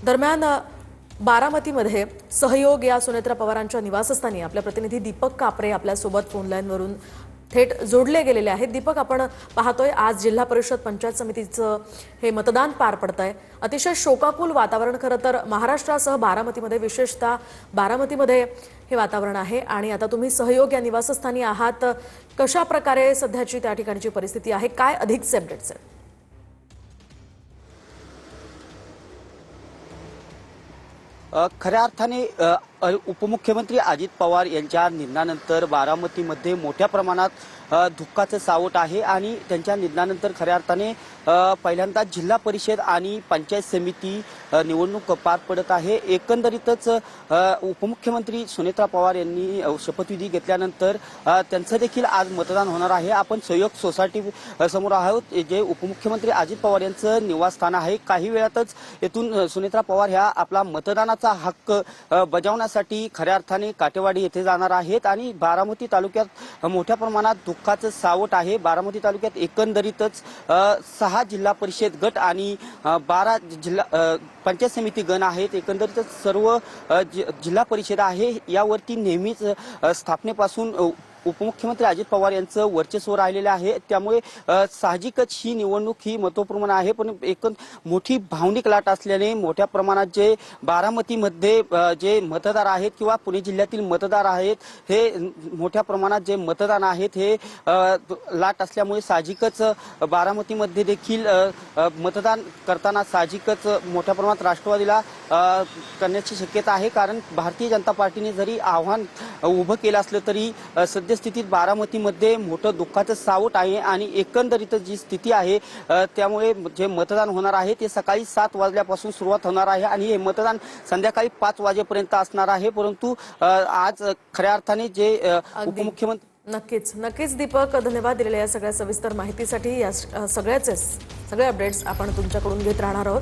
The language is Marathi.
दरम्यान बारामतीमध्ये सहयोग या सुनेत्रा पवारांच्या निवासस्थानी आपल्या प्रतिनिधी दीपक कापरे आपल्यासोबत फोन लाईनवरून थेट जोडले गेलेले आहेत। दीपक, आपण पाहतोय आज जिल्हा परिषद पंचायत समितीचं हे मतदान पार पडतंय। अतिशय शोकाकुल वातावरण खरं तर महाराष्ट्रासह बारामतीमध्ये, विशेषतः बारामतीमध्ये हे वातावरण आहे। आणि आता तुम्ही सहयोग या निवासस्थानी आहात, कशा प्रकारे सध्याची त्या ठिकाणची परिस्थिती आहे, काय अधिकचे अपडेट्स आहेत? खऱ्या अर्थाने उपमुख्यमंत्री अजित पवार यांच्या निधनानंतर बारामतीमध्ये मोठ्या प्रमाणात दुःखाचं सावट आहे आणि त्यांच्या निधनानंतर खऱ्या अर्थाने पहिल्यांदा जिल्हा परिषद आणि पंचायत समिती निवडणूक पार पडत आहे। एकंदरीतच उपमुख्यमंत्री सुनेत्रा पवार यांनी शपथविधी घेतल्यानंतर त्यांचं देखील आज मतदान होणार आहे। आपण सहयोग सोसायटी समोर आहोत, जे उपमुख्यमंत्री अजित पवार यांचं निवासस्थान आहे। काही वेळातच येथून सुनेत्रा पवार ह्या आपला मतदानाचा हक्क बजावण्यासाठी खऱ्या अर्थाने काटेवाडी येथे जाणार आहेत आणि बारामती तालुक्यात मोठ्या प्रमाणात दुःखाचं सावट आहे। बारामती तालुक्यात एकंदरीतच 6 जिल्हा परिषद गट आणि 12 जिल्हा पंचायत समिती गण आहेत। एकंदरीतच सर्व जिल्हा परिषद आहे यावरती नेहमीच स्थापनेपासून उपमुख्यमंत्री अजित पवार यांचं वर्चस्व राहिलेलं आहे। त्यामुळे साहजिकच ही निवडणूक ही महत्त्वपूर्ण आहे, पण एक मोठी भावनिक लाट असल्याने मोठ्या प्रमाणात जे बारामतीमध्ये जे मतदार आहेत किंवा पुणे जिल्ह्यातील मतदार आहेत, हे मोठ्या प्रमाणात जे मतदान आहेत हे लाट असल्यामुळे साहजिकच बारामतीमध्ये देखील मतदान करताना साहजिकच मोठ्या प्रमाणात राष्ट्रवादीला करण्याची शक्यता आहे। कारण भारतीय जनता पार्टीने जरी आव्हान उभं केलं असलं तरी सद्यस्थितीत बारामतीमध्ये मोठं दुःखाचं सावट आहे आणि एकंदरीत जी स्थिती आहे त्यामुळे जे मतदान होणार आहे ते सकाळी 7 वाजल्यापासून सुरुवात होणार आहे आणि हे मतदान संध्याकाळी 5 वाजेपर्यंत असणार आहे। परंतु आज खऱ्या अर्थाने जे उपमुख्यमंत्री नक्कीच दीपक, धन्यवाद दिलेल्या या सगळ्या सविस्तर माहितीसाठी। या सगळे अपडेट्स आपण तुमच्याकडून घेत राहणार आहोत।